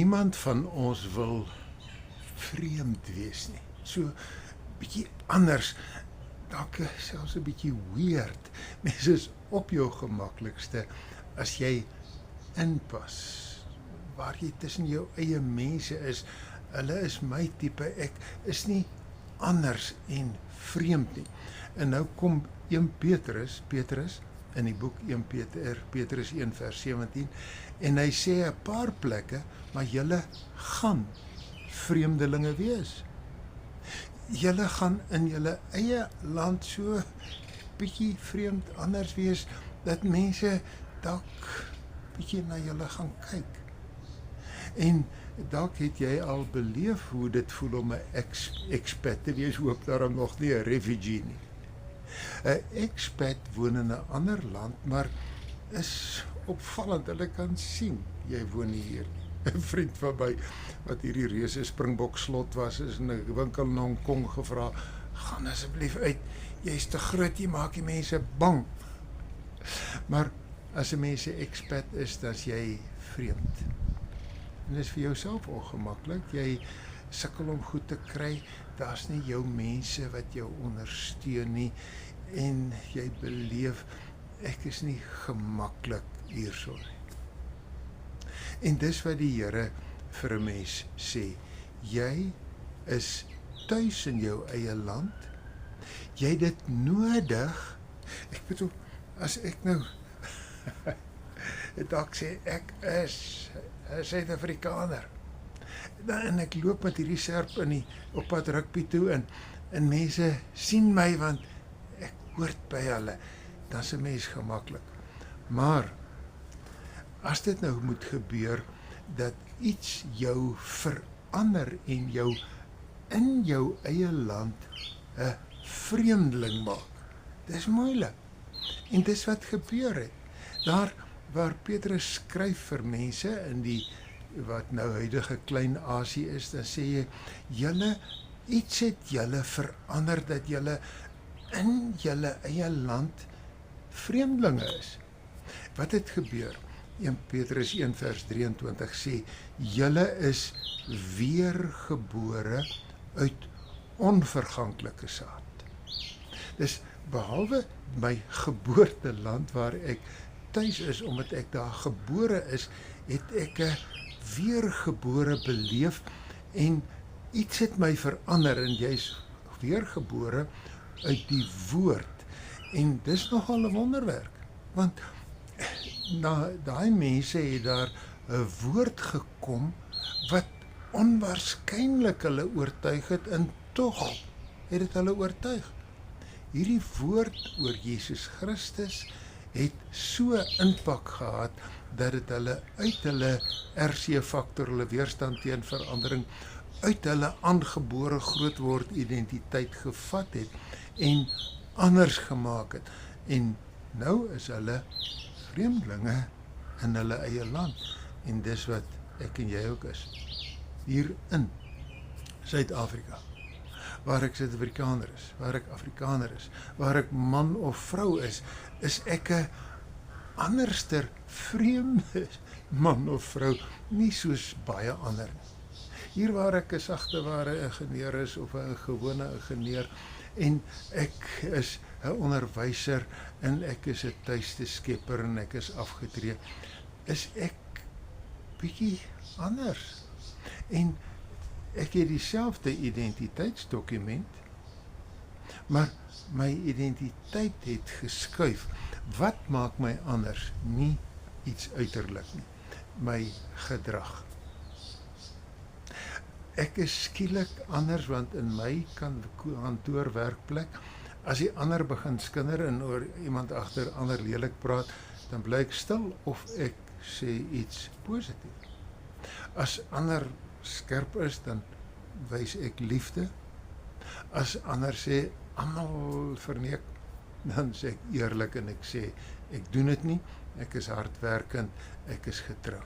Niemand van ons wil vreemd wees nie. So bietjie anders, dalk selfs 'n bietjie weird. Mense is op jou gemaklikste as jy inpas, waar jy tussen jou eie mense is. Hulle is my tipe, ek is nie anders en vreemd nie. En nou kom 1 Petrus in die boek 1 Petrus 1 vers 17, en hy sê 'n paar plekke, maar julle gaan vreemdelinge wees. Julle gaan in julle eie land so bietjie vreemd anders wees, dat mense dalk bietjie na julle gaan kyk. En dalk het jy al beleef hoe dit voel om 'n expat te wees, hoop daarom nog nie 'n refugee nie. 'n Expat woon in 'n ander land, maar is opvallend, hulle kan sien jy woon nie hier nie. 'n Vriend van my wat hierdie reuse Springbok slot was, is in 'n winkel in Hong Kong gevra, gaan asseblief uit, jy's te groot, jy maak die mense bang. Maar as 'n mens 'n expat is, dan is jy vreemd. En dit is vir jouself ongemaklik, jy sukkel om goed te kry, daar's nie jou mense wat jou ondersteun nie, en jy beleef, ek is nie gemaklik hierso nie. En dis wat die Here vir 'n mens sê, jy is tuis in jou eie land, jy het dit nodig. Ek bedoel, as ek nou dalk sê, ek is 'n Suid-Afrikaner, en ek loop met hierdie serp op pad rugby toe, en mense sien my, want ek hoort by hulle, dan is 'n mens gemaklik. Maar as dit nou moet gebeur, dat iets jou verander en jou in jou eie land 'n vreemdeling maak, dis moeilik. En dis wat gebeur het. Daar waar Petrus skryf vir mense in die wat nou huidige Klein-Asië is, dan sê jy, iets het julle verander, dat julle in julle eie land vreemdelinge is. Wat het gebeur? 1 Petrus 1 vers 23 sê, julle is weergebore uit onverganklike saad. Dus behalwe my geboorteland waar ek tuis is, omdat ek daar gebore is, het ek 'n weergebore beleef, en iets het my verander, en jy's weergebore uit die woord. En dis nogal 'n wonderwerk, want na daai mense het daar 'n woord gekom wat onwaarskynlik hulle oortuig het, en tog het dit hulle oortuig. Hierdie woord oor Jesus Christus het so impak gehad, dat dit hulle uit hulle RC-faktor, hulle weerstand teen verandering, uit hulle aangebore grootword identiteit gevat het, en anders gemaak het. En nou is hulle vreemdelinge in hulle eie land, en dis wat ek en jy ook is. Hier in Suid-Afrika, waar ek Suid-Afrikaner is, waar ek Afrikaner is, waar ek man of vrou is ek 'n anderster, vreemde man of vrou, nie soos baie ander nie. Hier waar ek 'n sagteware ingenieur is, of 'n gewone ingenieur, en ek is 'n onderwyser, en ek is 'n tuiste skepper, en ek is afgetree, is ek bietjie anders. En ek het dieselfde identiteitsdokument, maar my identiteit het geskuif. Wat maak my anders? Nie iets uiterlik nie, my gedrag. Ek is skielik anders, want in my kantoorwerkplek, as die ander begin skinder en oor iemand agter ander lelik praat, dan bly ek stil of ek sê iets positief. As ander skerp is, dan wys ek liefde. As ander sê, almal verneek, dan sê ek eerlik en ek sê, ek doen dit nie, ek is hardwerkend, ek is getrou.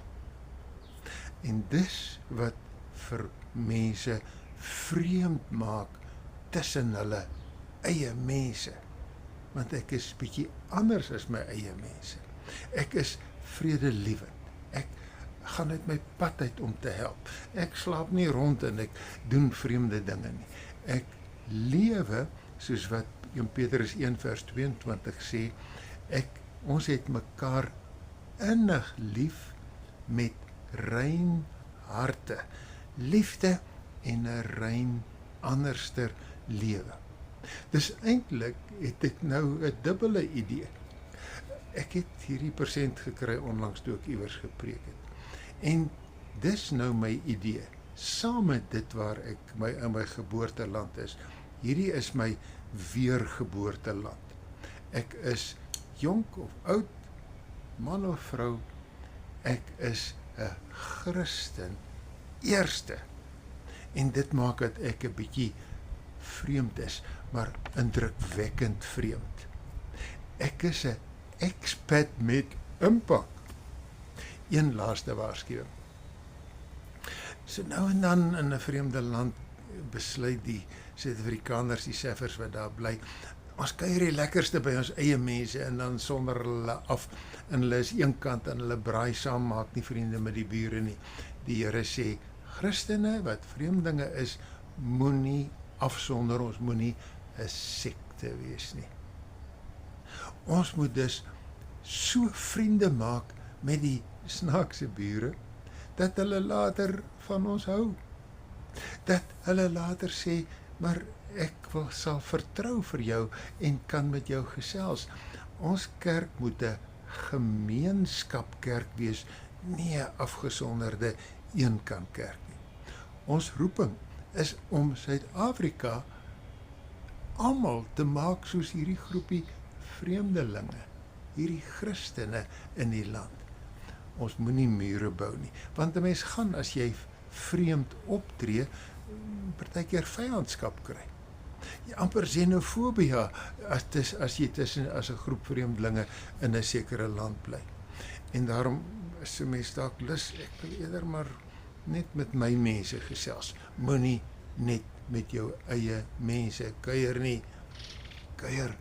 En dis wat vir mense vreemd maak tussen hulle eie mense, want ek is bietjie anders as my eie mense. Ek is vredelievend, ek gaan uit my pad uit om te help. Ek slaap nie rond en ek doen vreemde dinge nie. Ek lewe soos wat 1 Petrus 1 vers 22 sê, ons het mekaar innig lief met rein harte, liefde en 'n rein anderster lewe. Dus eintlik het ek nou 'n dubbele idee. Ek het hierdie persent gekry onlangs toe ek iewers gepreek het. En dis nou my idee, saam met dit waar ek in my geboorteland is. Hierdie is my weergeboorteland. Ek is jonk of oud, man of vrou, ek is 'n Christen eerste. En dit maak dat ek 'n bietjie vreemd is, maar indrukwekkend vreemd. Ek is 'n expat met impak. Een laaste waarskuwing. So nou en dan in 'n vreemde land besluit die Suid-Afrikaners, die seffers wat daar bly, ons kuier die lekkerste by ons eie mense en dan sonder hulle af en hulle is eenkant en hulle braai saam, maak nie vriende met die bure nie. Die Here sê, Christene wat vreemdelinge is, moenie afsonder, ons moenie 'n sekte wees nie. Ons moet dus so vriende maak met die snaakse bure, dat hulle later van ons hou. Dat hulle later sê, maar ek sal vertrou vir jou en kan met jou gesels. Ons kerk moet 'n gemeenskapkerk wees, nie 'n afgesonderde eenkantkerk nie. Ons roeping is om Suid-Afrika almal te maak soos hierdie groepie vreemdelinge, hierdie Christene in die land. Ons moenie mure bou nie, want 'n mens gaan as jy vreemd optree, partykeer vyandskap kry. Jy amper xenofobia as jy as 'n groep vreemdelinge in 'n sekere land bly. En daarom is 'n mens dalk lus, ek wil eerder maar net met my mense gesels. Moenie net met jou eie mense kuier nie. Kuier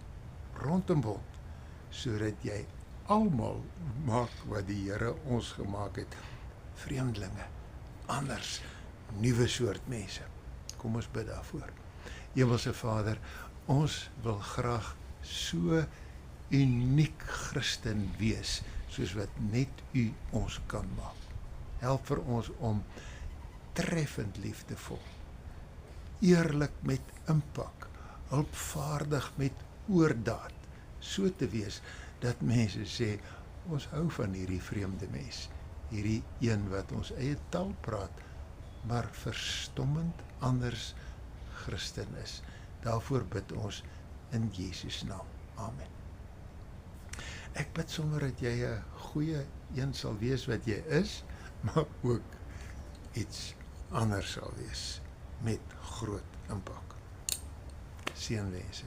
rondom word, sodat jy almal maak wat die Here ons gemaak het. Vreemdelinge, anders, nuwe soort mense. Kom ons bid daarvoor. Hemelse Vader, ons wil graag so uniek Christen wees, soos wat net U ons kan maak. Help vir ons om treffend liefdevol, eerlik met impak, hulpvaardig met oordaad, so te wees, dat mense sê, ons hou van hierdie vreemde mens, hierdie een wat ons eie taal praat, maar verstommend anders Christen is. Daarvoor bid ons in Jesus naam. Amen. Ek bid sommer dat jy 'n goeie een sal wees wat jy is, maar ook iets anders sal wees met groot impak. Seënwense.